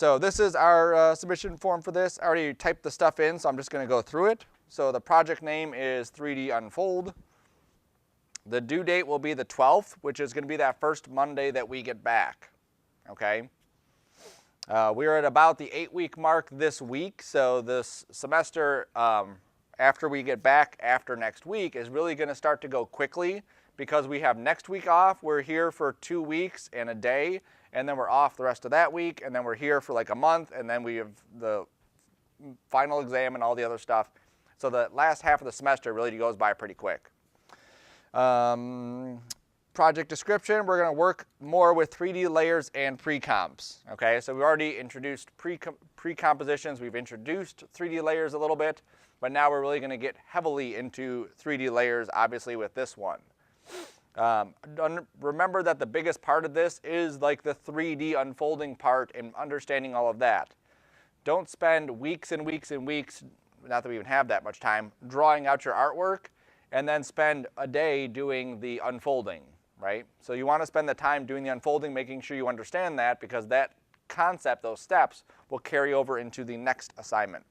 So this is our submission form for this. I already typed the stuff in, so I'm just going to go through it. So the project name is 3D Unfold. The due date will be the 12th, which is going to be that first Monday that we get back. Okay. We're at about the 8-week mark this week, so this semester, after we get back after next week, is really going to start to go quickly because we have next week off. We're here for 2 weeks and a day, and then we're off the rest of that week, and then we're here for like a month, and then we have the final exam and all the other stuff. So the last half of the semester really goes by pretty quick. Project description, we're going to work more with 3D layers and pre-comps. Okay, so we've already introduced pre-compositions, we've introduced 3D layers a little bit, but now we're really going to get heavily into 3D layers, obviously, with this one. Remember that the biggest part of this is like the 3D unfolding part and understanding all of that. Don't spend weeks and weeks and weeks, not that we even have that much time, drawing out your artwork and then spend a day doing the unfolding, right? So you want to spend the time doing the unfolding, making sure you understand that, because that concept, those steps, will carry over into the next assignment.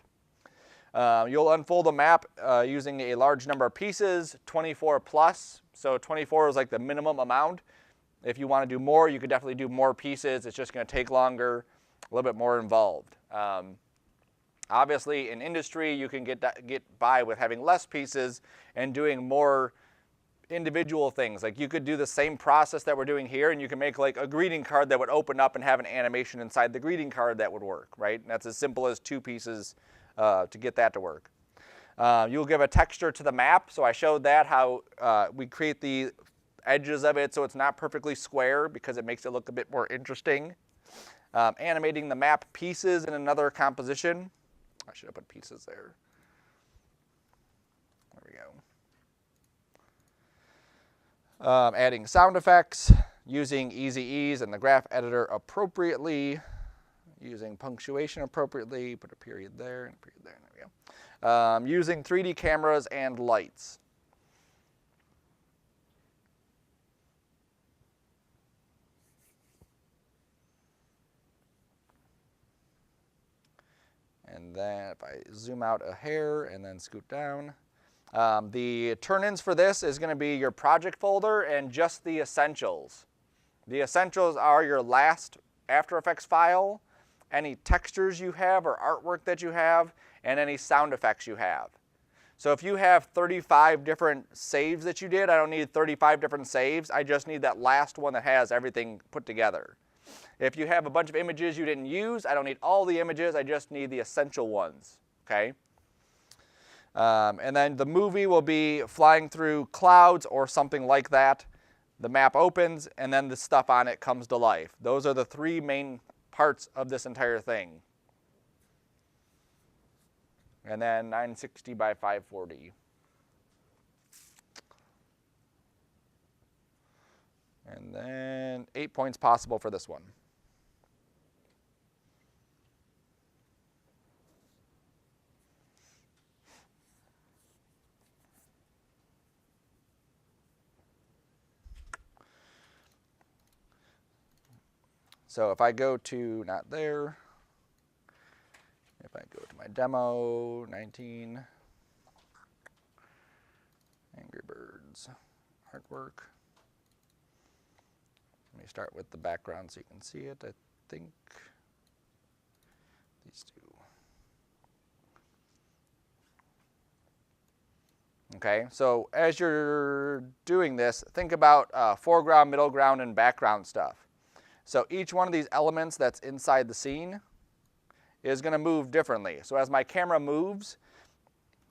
You'll unfold a map using a large number of pieces, 24 plus. So 24 is like the minimum amount. If you want to do more, you could definitely do more pieces. It's just going to take longer, a little bit more involved. Obviously, in industry, you can get by with having less pieces and doing more individual things. Like you could do the same process that we're doing here, and you can make like a greeting card that would open up and have an animation inside the greeting card that would work, right? And that's as simple as 2 pieces to get that to work. You'll give a texture to the map. So I showed that, how we create the edges of it so it's not perfectly square because it makes it look a bit more interesting. Animating the map pieces in another composition. I should have put pieces there. There we go. Adding sound effects, using easy ease and the graph editor appropriately, using punctuation appropriately, put a period there and a period there, there we go. Using 3D cameras and lights. And then if I zoom out a hair and then scoot down, the turn-ins for this is going to be your project folder and just the essentials. The essentials are your last After Effects file, any textures you have or artwork that you have, and any sound effects you have. So if you have 35 different saves that you did, I don't need 35 different saves. I just need that last one that has everything put together. If you have a bunch of images you didn't use, I don't need all the images, I just need the essential ones, okay? And then the movie will be flying through clouds or something like that. The map opens, and then the stuff on it comes to life. Those are the 3 main parts of this entire thing. And then 960 by 540. And then 8 points possible for this one. So if I go to, not there, if I go to my demo, 19, AngryBird's artwork. Let me start with the background so you can see it. I think these 2. Okay, so as you're doing this, think about foreground, middle ground, and background stuff. So each one of these elements that's inside the scene is going to move differently. So as my camera moves,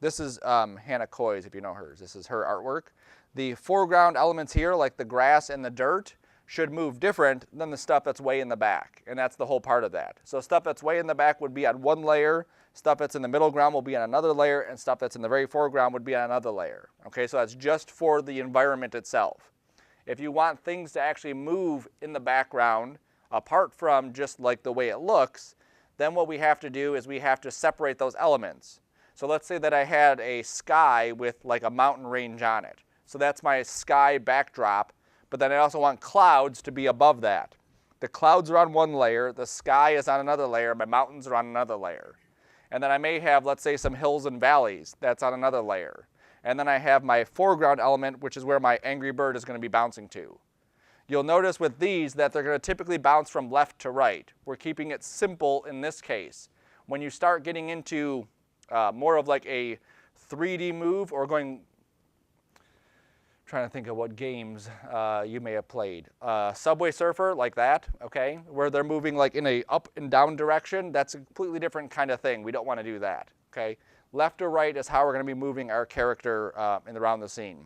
this is Hannah Coy's, if you know hers. This is her artwork. The foreground elements here, like the grass and the dirt, should move different than the stuff that's way in the back. And that's the whole part of that. So stuff that's way in the back would be on one layer, stuff that's in the middle ground will be on another layer, and stuff that's in the very foreground would be on another layer. Okay, so that's just for the environment itself. If you want things to actually move in the background, apart from just like the way it looks, then what we have to do is we have to separate those elements. So let's say that I had a sky with like a mountain range on it. So that's my sky backdrop, but then I also want clouds to be above that. The clouds are on one layer, the sky is on another layer, my mountains are on another layer. And then I may have, let's say, some hills and valleys, that's on another layer. And then I have my foreground element, which is where my Angry Bird is going to be bouncing to. You'll notice with these that they're going to typically bounce from left to right. We're keeping it simple in this case. When you start getting into more of like a 3D move or going, trying to think of what games you may have played. Subway Surfer, like that, okay? Where they're moving like in a up and down direction, that's a completely different kind of thing. We don't want to do that, okay? Left or right is how we're going to be moving our character around the scene.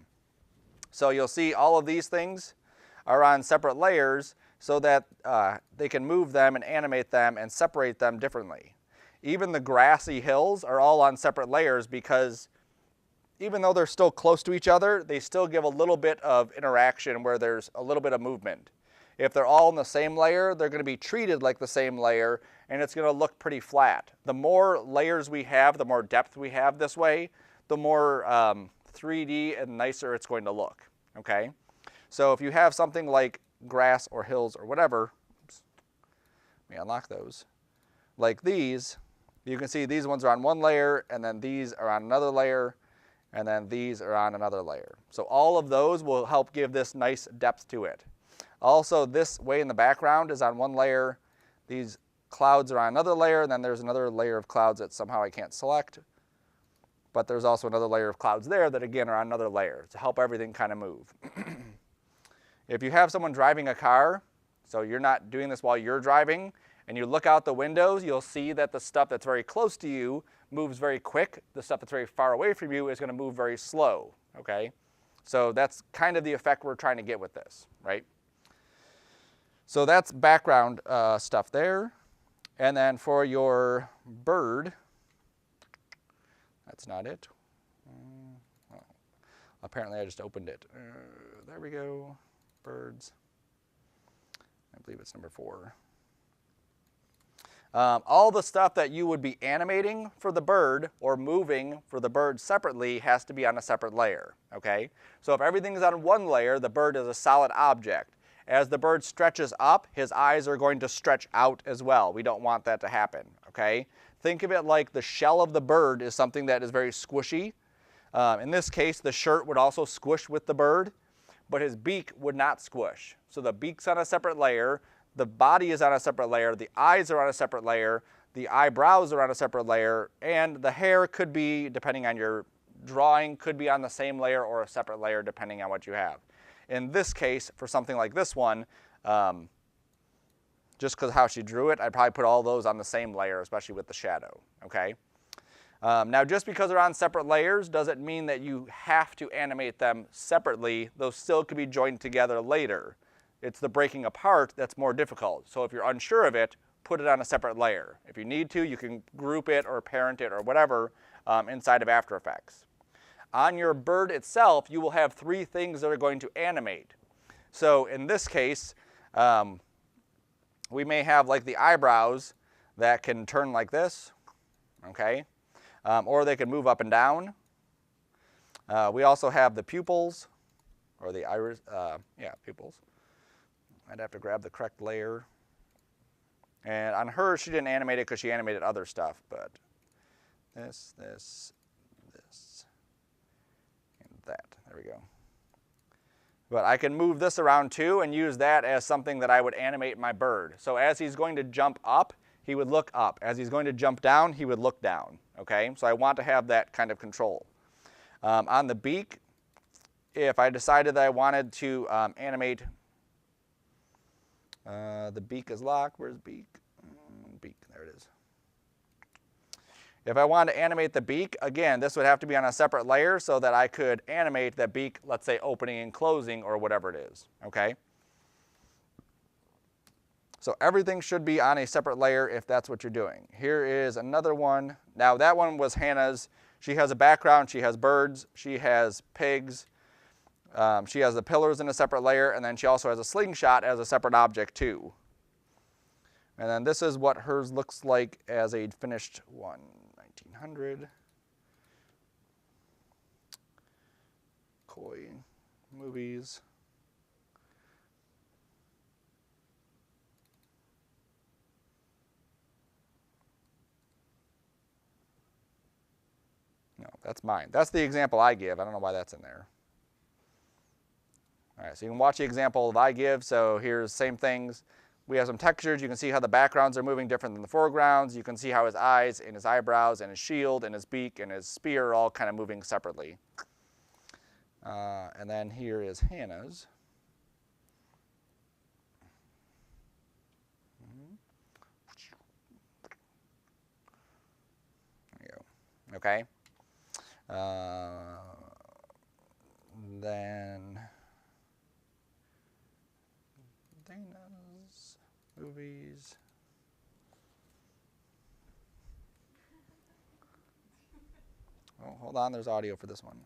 So you'll see all of these things are on separate layers so that they can move them and animate them and separate them differently. Even the grassy hills are all on separate layers because even though they're still close to each other, they still give a little bit of interaction where there's a little bit of movement. If they're all in the same layer, they're going to be treated like the same layer, and it's going to look pretty flat. The more layers we have, the more depth we have this way, the more 3D and nicer it's going to look, okay? So if you have something like grass or hills or whatever, oops, let me unlock those, like these, you can see these ones are on one layer, and then these are on another layer, and then these are on another layer. So all of those will help give this nice depth to it. Also, this way in the background is on one layer, these clouds are on another layer, and then there's another layer of clouds that somehow I can't select, but there's also another layer of clouds there that again are on another layer to help everything kind of move. If you have someone driving a car, so you're not doing this while you're driving, and you look out the windows, you'll see that the stuff that's very close to you moves very quick. The stuff that's very far away from you is going to move very slow, okay? So that's kind of the effect we're trying to get with this, right? So that's background stuff there. And then for your bird, that's not it. Well, apparently I just opened it. There we go, birds. I believe it's number 4. All the stuff that you would be animating for the bird or moving for the bird separately has to be on a separate layer, okay? So if everything's on one layer, the bird is a solid object. As the bird stretches up, his eyes are going to stretch out as well. We don't want that to happen, okay? Think of it like the shell of the bird is something that is very squishy. In this case, the shirt would also squish with the bird, but his beak would not squish. So the beak's on a separate layer. The body is on a separate layer, the eyes are on a separate layer, the eyebrows are on a separate layer, and the hair could be, depending on your drawing, could be on the same layer or a separate layer depending on what you have. In this case, for something like this one, just because how she drew it, I'd probably put all those on the same layer, especially with the shadow, okay? Now just because they're on separate layers doesn't mean that you have to animate them separately. Those still could be joined together later. It's the breaking apart that's more difficult. So if you're unsure of it, put it on a separate layer. If you need to, you can group it or parent it or whatever inside of After Effects. On your bird itself, you will have 3 things that are going to animate. So in this case, we may have like the eyebrows that can turn like this, okay? Or they can move up and down. We also have the pupils, or the iris, pupils. I'd have to grab the correct layer. And on her, she didn't animate it because she animated other stuff, but this, and that. There we go. But I can move this around too and use that as something that I would animate my bird. So as he's going to jump up, he would look up. As he's going to jump down, he would look down, okay? So I want to have that kind of control. On the beak, if I decided that I wanted to animate the beak is locked. Where's beak? Beak, there it is. If I wanted to animate the beak, again, this would have to be on a separate layer so that I could animate the beak, let's say opening and closing or whatever it is, okay? So everything should be on a separate layer if that's what you're doing. Here is another one. Now that one was Hannah's. She has a background, she has birds, she has pigs, she has the pillars in a separate layer, and then she also has a slingshot as a separate object too. And then this is what hers looks like as a finished one, 1900. Koi, movies. that's mine. That's the example I give. I don't know why that's in there. All right, so you can watch the example that I give. So here's same things. We have some textures. You can see how the backgrounds are moving different than the foregrounds. You can see how his eyes and his eyebrows and his shield and his beak and his spear are all kind of moving separately. And then here is Hannah's. There you go. Okay. Then Dana's movies. Oh, hold on, there's audio for this one.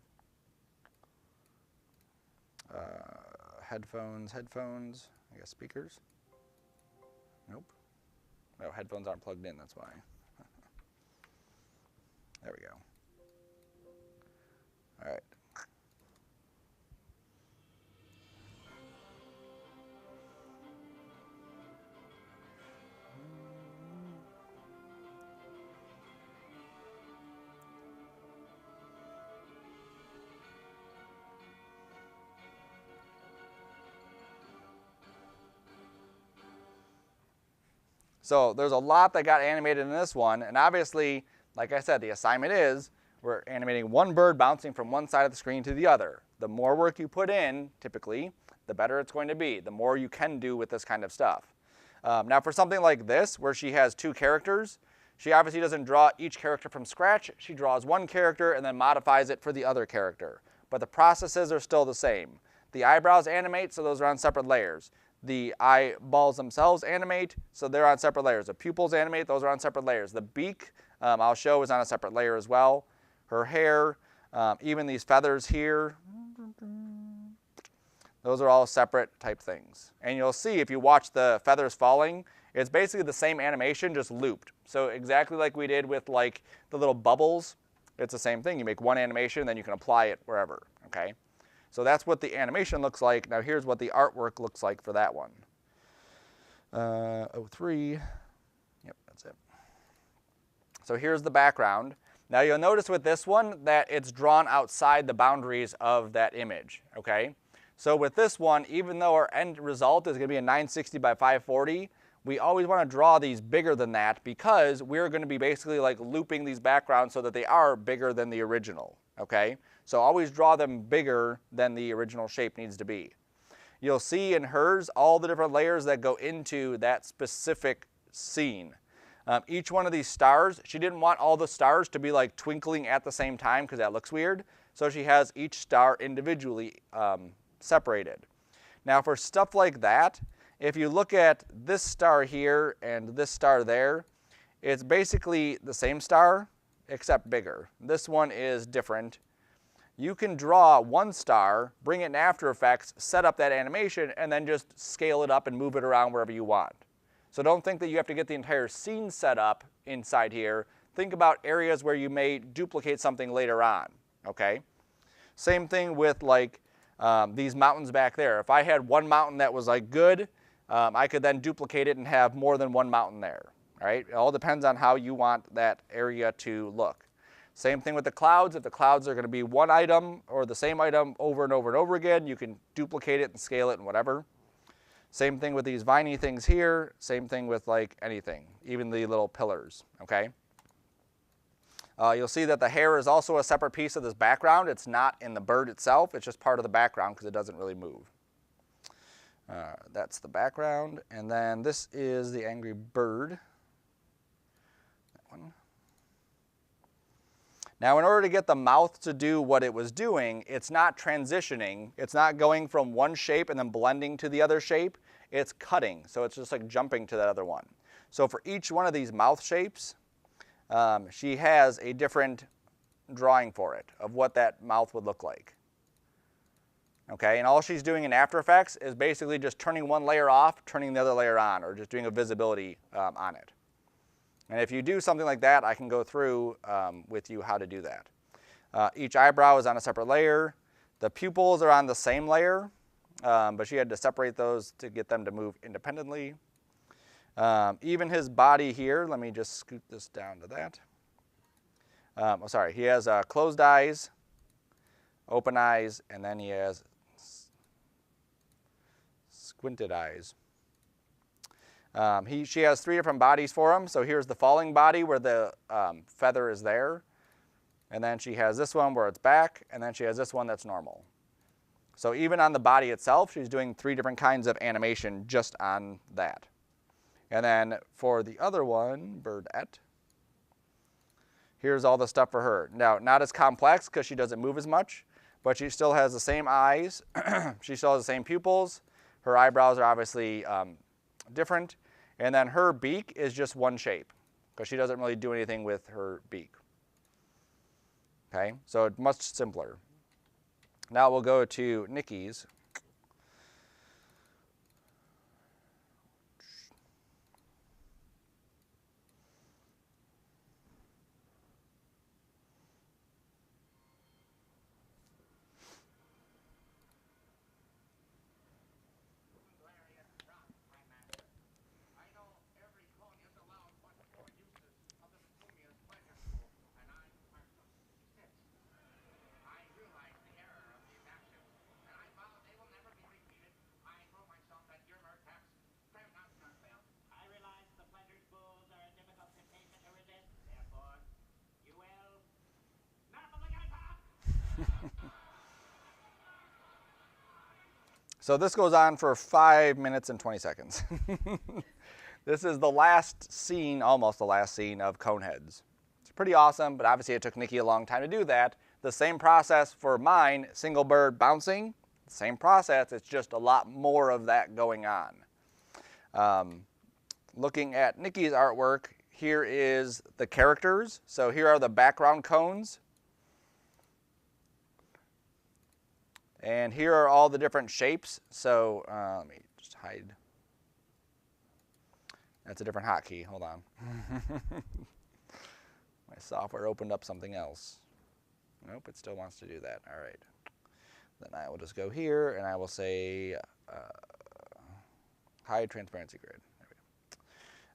Headphones, I guess speakers. Nope. No, headphones aren't plugged in, that's why. There we go. All right. So there's a lot that got animated in this one, and obviously, like I said, the assignment is we're animating one bird bouncing from one side of the screen to the other. The more work you put in, typically, the better it's going to be, the more you can do with this kind of stuff. Now for something like this, where she has two characters, she obviously doesn't draw each character from scratch. She draws one character and then modifies it for the other character. But the processes are still the same. The eyebrows animate, so those are on separate layers. The eyeballs themselves animate, so they're on separate layers. The pupils animate, those are on separate layers. The beak, I'll show, is on a separate layer as well. Her hair, even these feathers here, those are all separate type things. And you'll see if you watch the feathers falling, it's basically the same animation, just looped. So exactly like we did with like the little bubbles, it's the same thing. You make one animation, then you can apply it wherever, okay? So that's what the animation looks like. Now here's what the artwork looks like for that one. 03, yep, that's it. So here's the background. Now you'll notice with this one that it's drawn outside the boundaries of that image, okay? So with this one, even though our end result is gonna be a 960 by 540, we always wanna draw these bigger than that because we're gonna be basically like looping these backgrounds so that they are bigger than the original, okay? So always draw them bigger than the original shape needs to be. You'll see in hers all the different layers that go into that specific scene. Each one of these stars, she didn't want all the stars to be like twinkling at the same time because that looks weird. So she has each star individually separated. Now for stuff like that, if you look at this star here and this star there, it's basically the same star except bigger. This one is different. You can draw one star, bring it in After Effects, set up that animation, and then just scale it up and move it around wherever you want. So don't think that you have to get the entire scene set up inside here. Think about areas where you may duplicate something later on, okay? Same thing with like these mountains back there. If I had one mountain that was like good, I could then duplicate it and have more than one mountain there, all right? It all depends on how you want that area to look. Same thing with the clouds. If the clouds are going to be one item or the same item over and over and over again, you can duplicate it and scale it and whatever. Same thing with these viney things here. Same thing with like anything, even the little pillars, okay? You'll see that the hair is also a separate piece of this background. It's not in the bird itself. It's just part of the background because it doesn't really move. That's the background. And then this is the Angry Bird. That one. Now in order to get the mouth to do what it was doing, it's not transitioning. It's not going from one shape and then blending to the other shape. It's cutting, so it's just like jumping to that other one. So for each one of these mouth shapes, she has a different drawing for it of what that mouth would look like. Okay, and all she's doing in After Effects is basically just turning one layer off, turning the other layer on, or just doing a visibility on it. And if you do something like that, I can go through with you how to do that. Each eyebrow is on a separate layer. The pupils are on the same layer, but she had to separate those to get them to move independently. Even his body here, let me just scoot this down to that. Sorry, he has closed eyes, open eyes, and then he has squinted eyes. She has 3 different bodies for him. So here's the falling body where the feather is there. And then she has this one where it's back, and then she has this one that's normal. So even on the body itself, she's doing 3 different kinds of animation just on that. And then for the other one, Burdett, here's all the stuff for her. Now, not as complex because she doesn't move as much, but she still has the same eyes. She still has the same pupils. Her eyebrows are obviously different. And then her beak is just one shape because she doesn't really do anything with her beak. Okay, so it's much simpler. Now we'll go to Nikki's. So this goes on for 5 minutes and 20 seconds. This is the last scene, almost the last scene of Coneheads. It's pretty awesome, but obviously it took Nikki a long time to do that. The same process for mine, single bird bouncing, same process, it's just a lot more of that going on. Looking at Nikki's artwork, here is the characters. So here are the background cones. And here are all the different shapes. So let me just hide. That's a different hotkey. Hold on. My software opened up something else. Nope, it still wants to do that. All right. Then I will just go here and I will say hide transparency grid. There we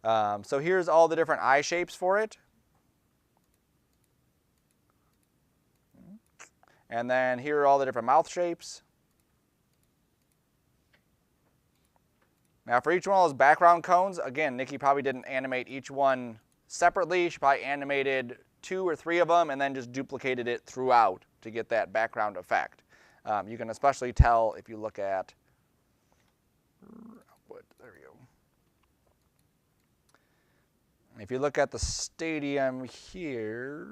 go. So here's all the different eye shapes for it. And then here are all the different mouth shapes. Now for each one of those background cones, again, Nikki probably didn't animate each one separately. She probably animated 2 or 3 of them and then just duplicated it throughout to get that background effect. You can especially tell if you look at, there we go. If you look at the stadium here,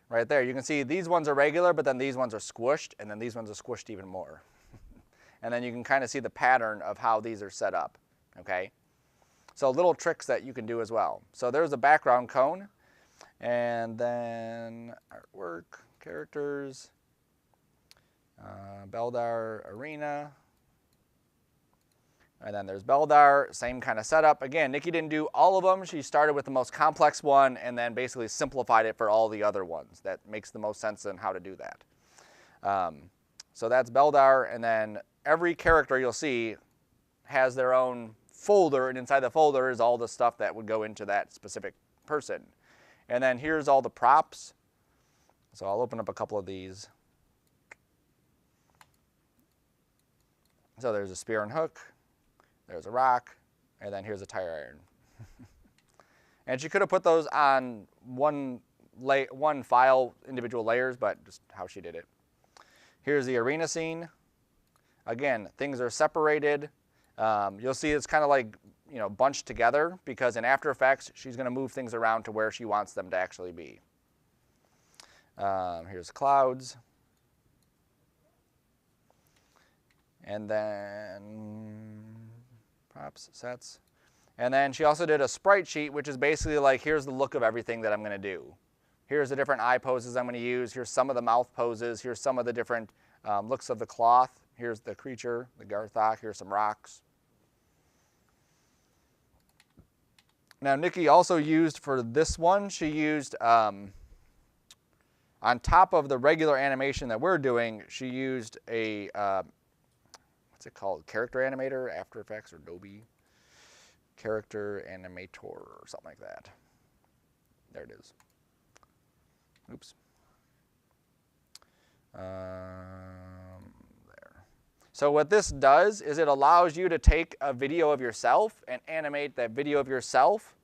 right there, you can see these ones are regular, but then these ones are squished, and then these ones are squished even more. And then you can kind of see the pattern of how these are set up, okay? So little tricks that you can do as well. So there's a background cone, and then artwork, characters, Beldar arena, and then there's Beldar, same kind of setup. Again, Nikki didn't do all of them. She started with the most complex one and then basically simplified it for all the other ones. That makes the most sense in how to do that. So that's Beldar, and then every character you'll see has their own folder, and inside the folder is all the stuff that would go into that specific person. And then here's all the props. So I'll open up a couple of these. So there's a spear and hook. There's a rock, and then here's a tire iron. And she could have put those on one file, individual layers, but just how she did it. Here's the arena scene. Again, things are separated. You'll see it's kind of like, you know, bunched together because in After Effects, she's going to move things around to where she wants them to actually be. Here's clouds. And then props, sets. And then she also did a sprite sheet, which is basically like, here's the look of everything that I'm going to do. Here's the different eye poses I'm going to use. Here's some of the mouth poses. Here's some of the different looks of the cloth. Here's the creature, the Garthok. Here's some rocks. Now, Nikki also used for this one, she used, on top of the regular animation that we're doing, she used a, what's it called? Character Animator, After Effects, or Adobe Character Animator, or something like that. There it is. Oops. There. So what this does is it allows you to take a video of yourself and animate that video of yourself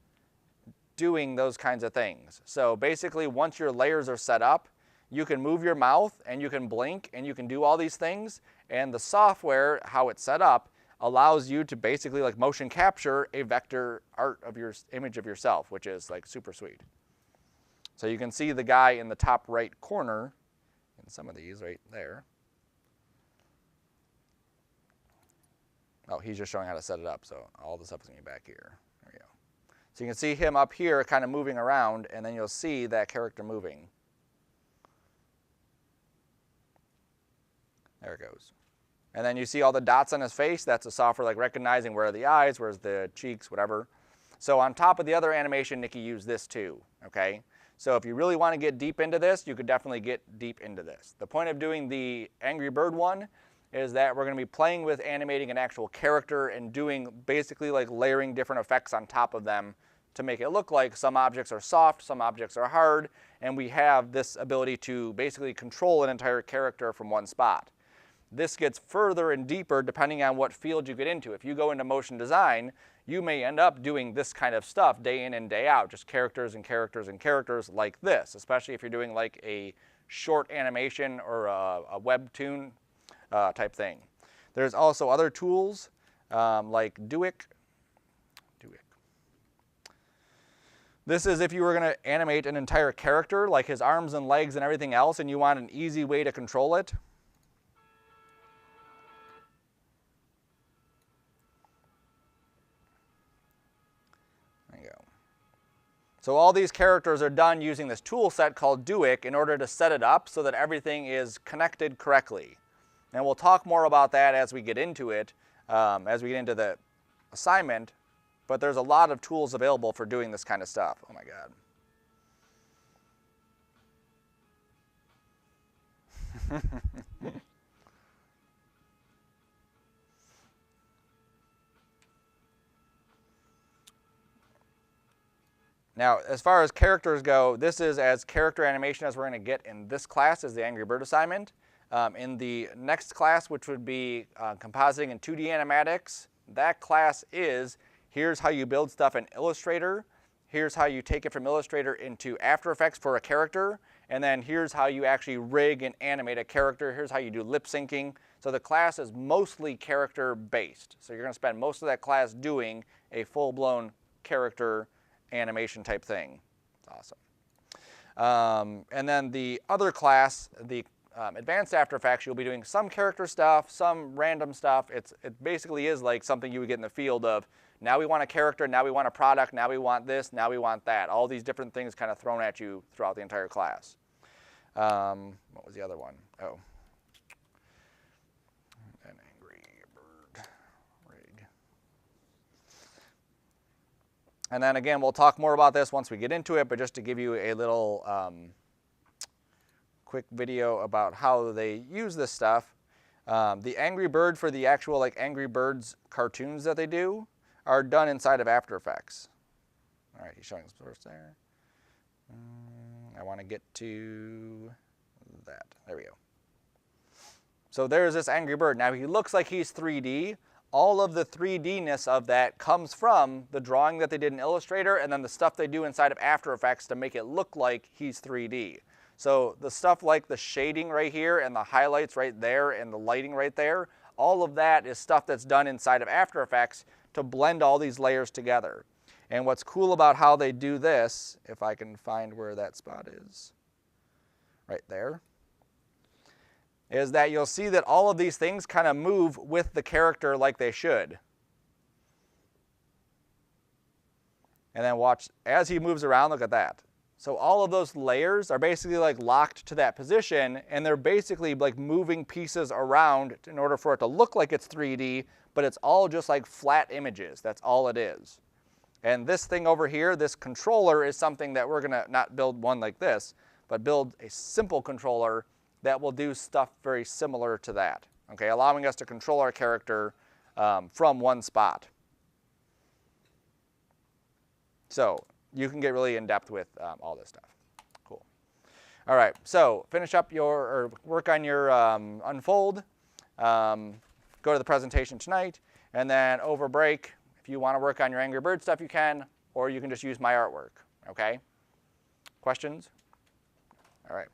doing those kinds of things. So basically, once your layers are set up, you can move your mouth and you can blink and you can do all these things, and the software, how it's set up, allows you to basically like motion capture a vector art of your image of yourself, which is like super sweet. So you can see the guy in the top right corner in some of these right there. Oh, he's just showing how to set it up, so all the stuff is going to be back here. There we go. So you can see him up here kind of moving around, and then you'll see that character moving. There it goes. And then you see all the dots on his face. That's the software like recognizing where are the eyes, where's the cheeks, whatever. So on top of the other animation, Nikki used this too, okay? So if you really want to get deep into this, you could definitely get deep into this. The point of doing the Angry Bird one is that we're going to be playing with animating an actual character and doing basically like layering different effects on top of them to make it look like some objects are soft, some objects are hard, and we have this ability to basically control an entire character from one spot. This gets further and deeper depending on what field you get into. If you go into motion design, you may end up doing this kind of stuff day in and day out, just characters and characters and characters like this, especially if you're doing like a short animation or a webtoon type thing. There's also other tools like Duik. This is if you were going to animate an entire character, like his arms and legs and everything else, and you want an easy way to control it. So all these characters are done using this tool set called Duik in order to set it up so that everything is connected correctly. And we'll talk more about that as we get into it, as we get into the assignment, but there's a lot of tools available for doing this kind of stuff. Oh my God. Now, as far as characters go, this is as character animation as we're going to get in this class as the Angry Bird assignment. In the next class, which would be compositing in 2D animatics, that class is here's how you build stuff in Illustrator, here's how you take it from Illustrator into After Effects for a character, and then here's how you actually rig and animate a character, here's how you do lip syncing. So the class is mostly character based. So you're going to spend most of that class doing a full-blown character animation type thing. It's awesome. And then the other class, the Advanced After Effects, you'll be doing some character stuff, some random stuff. It basically is like something you would get in the field of, now we want a character, now we want a product, now we want this, now we want that. All these different things kind of thrown at you throughout the entire class. What was the other one? Oh. An AngryBird rig. And then again, we'll talk more about this once we get into it, but just to give you a little quick video about how they use this stuff. The Angry Bird for the actual like Angry Birds cartoons that they do are done inside of After Effects. All right, he's showing us first there. I want to get to that. There we go. So there's this Angry Bird. Now he looks like he's 3D. All of the 3D-ness of that comes from the drawing that they did in Illustrator and then the stuff they do inside of After Effects to make it look like he's 3D. So the stuff like the shading right here and the highlights right there and the lighting right there, all of that is stuff that's done inside of After Effects to blend all these layers together. And what's cool about how they do this, if I can find where that spot is, right there, is that you'll see that all of these things kind of move with the character like they should. And then watch, as he moves around, look at that. So all of those layers are basically like locked to that position, and they're basically like moving pieces around in order for it to look like it's 3D, but it's all just like flat images. That's all it is. And this thing over here, this controller, is something that we're gonna not build one like this, but build a simple controller that will do stuff very similar to that, okay, allowing us to control our character from one spot. So you can get really in depth with all this stuff. Cool. All right, so finish up or work on your unfold. Go to the presentation tonight, and then over break, if you want to work on your Angry Bird stuff, you can, or you can just use my artwork. Okay? Questions? All right.